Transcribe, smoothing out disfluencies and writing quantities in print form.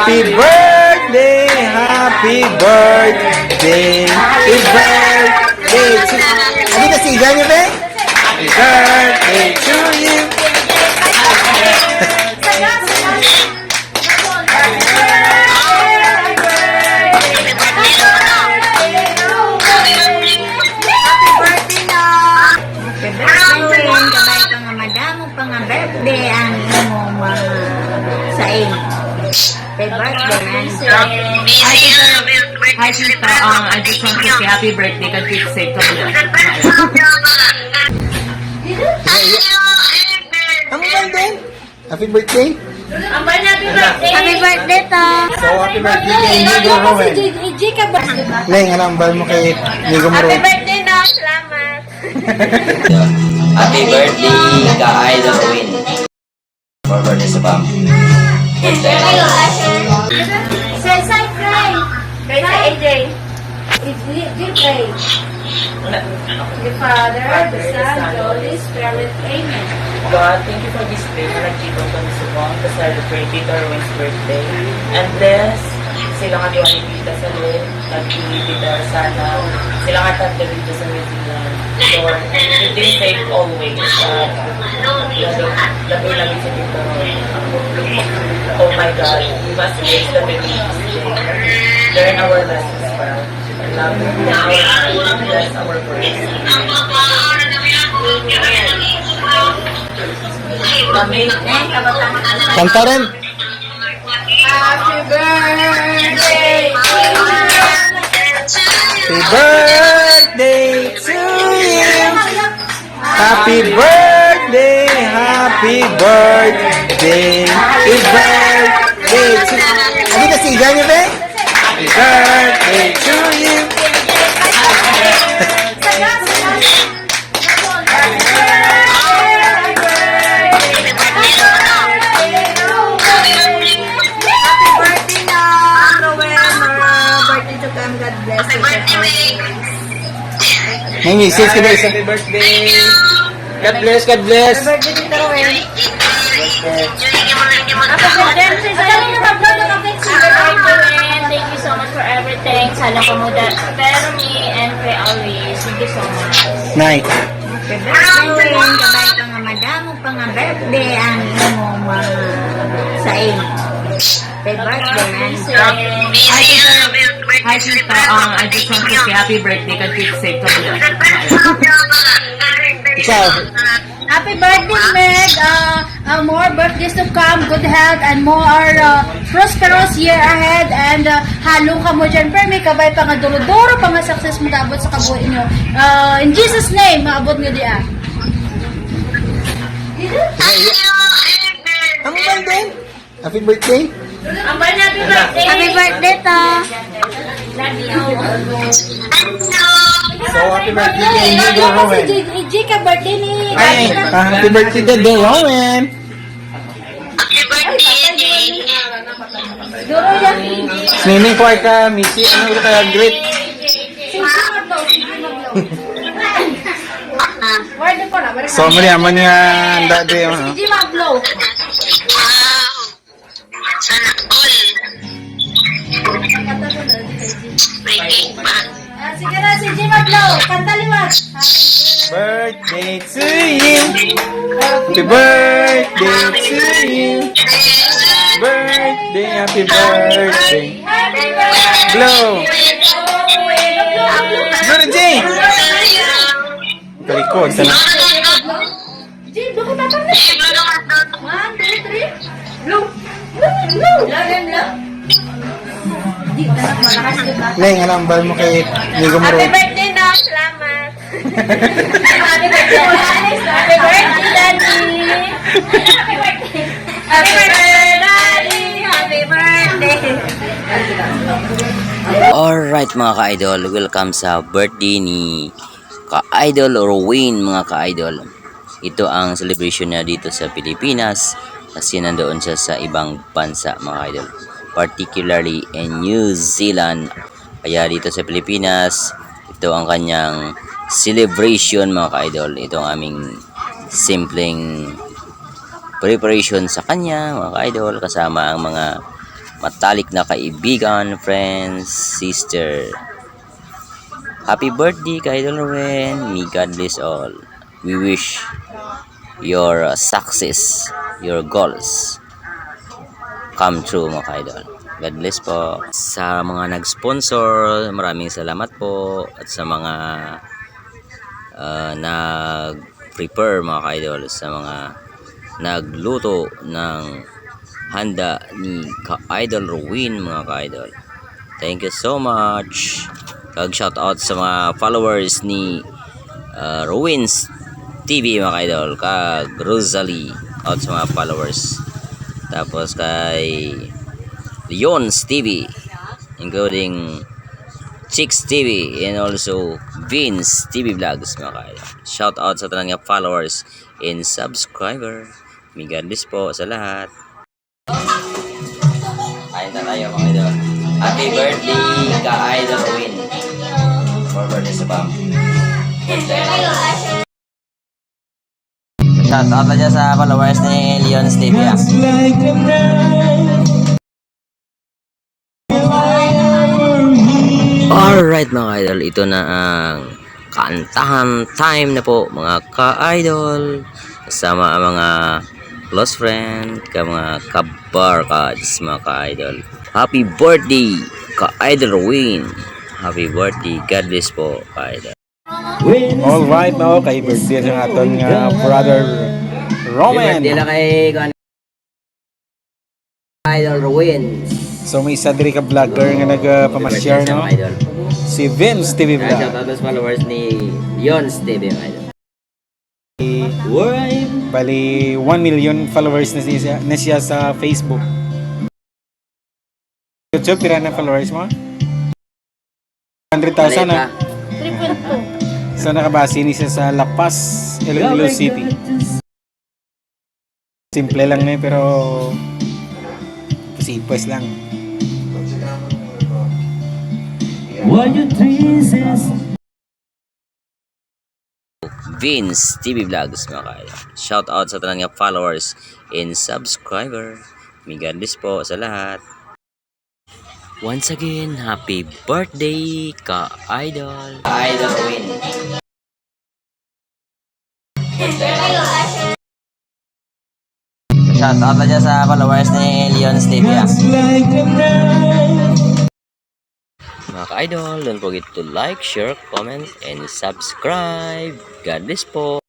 Happy birthday, happy birthday, happy birthday to you. Ano ka siga niyo, be? Happy birthday to you. Birthday ang imong mga saing. Happy birthday. Hi, Tita. I just want to say happy birthday and keep safe. Ang birthday? Happy birthday? Happy birthday to. So, happy birthday kay Nigo Rowan. Neng, anong bal mo kay Nigo Rowan? Happy birthday na. Salamat. Happy birthday ka Idol Win. For birthday sa Bam. Say pray. Pray sa AJ. Pray. The Father, the Son, the Holy Spirit. Amen. God, thank you for this day for Chito Tanisubong to celebrate Tito Erwin's birthday. And bless sila nga doon ni Tita sa Lord, nagpili Tita Sana, sila nga tatlo dito sa New Zealand. Lord, keep them safe always. Labi lagi si Tito. Oh my God, we must raise the baby this day. Learn our lessons well. And love you. Bless our words. Amen. Kanta rin. Happy birthday. Happy birthday to you. Happy birthday, happy birthday, happy birthday to you. Ano ka siga niyo, be? Happy birthday to you. May message ka ba isa? Happy birthday. God bless, God bless. Happy birthday, Tito Rowan. Thank you so much for everything. Sana ko mo pero me and kay always. Thank you so much. Night. Happy birthday. Kabay ka nga madamo pa nga birthday ang imong mga saing. Happy birthday. Hi, Tita. I just want to say happy birthday and keep safe. Ikaw. Happy birthday, Meg! More birthdays to come, good health, and more prosperous year ahead. And halong ka mo dyan, per may kabay pa nga duro-duro pa nga success mo daabot sa kabuhay nyo. In Jesus' name, maabot nga diya. Ang birthday? Happy birthday? Happy birthday to. So, happy birthday kay Nigo Rowan. EJ ka birthday ni... Ay, happy birthday to the Rowan. Duro yan. Swimming ko ay ka, Missy. Ano ko kaya great? Word ko na. So, mali naman niya ang dati. EJ mag-blow. Sana all. Sige na, si EJ mag-blow. Kanta liwat. Birthday to you. Happy birthday to you. Birthday, happy birthday. Blow. Blow na, Jay. Talikod. Sana. EJ, blow ko tatang na. 1, 2, 3. Blow. Blow. Blow. Neng, anong bal mo kay Nigo Happy Rowan? birthday na. Salamat. Happy birthday. Happy birthday, Daddy. Happy birthday, Daddy. Happy birthday. Alright mga ka-idol, welcome sa birthday ni ka-idol Rowan mga ka-idol. Ito ang celebration niya dito sa Pilipinas kasi nandoon siya sa ibang bansa mga ka-idol. Particularly in New Zealand. Kaya dito sa Pilipinas, ito ang kanyang celebration mga ka-idol. Ito ang aming simpleng preparation sa kanya mga ka-idol kasama ang mga matalik na kaibigan, friends, sister. Happy birthday kay Idol Rowen. May God bless all. We wish your success, your goals come true mga ka-idol. God bless po. Sa mga nag-sponsor, maraming salamat po. At sa mga nag-prepare mga ka-idol, sa mga nagluto ng handa ni ka-idol Rowin mga ka-idol. Thank you so much. Kag-shout out sa mga followers ni Rowin's TV mga ka-idol. Kag Rosalie out sa mga followers. Tapos kay Leon's TV, including Chicks TV and also Vince TV Vlogs mga ka-idol. Shout out sa tanan nga followers and subscriber. May God bless po sa lahat. Kain na tayo mga idol. Happy birthday ka-idol Win. For birthday sa Bam. Shout out na dyan sa followers ni Leon's TV. Alright mga idol, ito na ang kantahan time na po mga ka-idol. Kasama ang mga close friend, mga ka-barkads mga ka-idol. Happy birthday ka-idol Win. Happy birthday, God bless po ka-idol. Alright, no, kay birthday sa aton nga brother Roman. Birthday lang kay Idol Rowin. So may isa diri ka vlogger nga nagpamashare, no? Si Vince TV Shout Vlog. out sa followers ni Leon's TV mga idol. Bali 1 million followers na siya sa Facebook. YouTube, pira na followers mo? 100,000 na. 3.2. So nakabase ni siya sa La Paz, Iloilo City. Simple lang na pero kasi pues lang. Vince TV Vlogs mga kaya. Shout out sa tanan nga followers and subscriber. May God bless po sa lahat. Once again, happy birthday ka-idol. Idol Win. Shout out na dyan sa followers ni Leon's TV. Mga ka-idol, don't forget to like, share, comment, and subscribe. God bless po.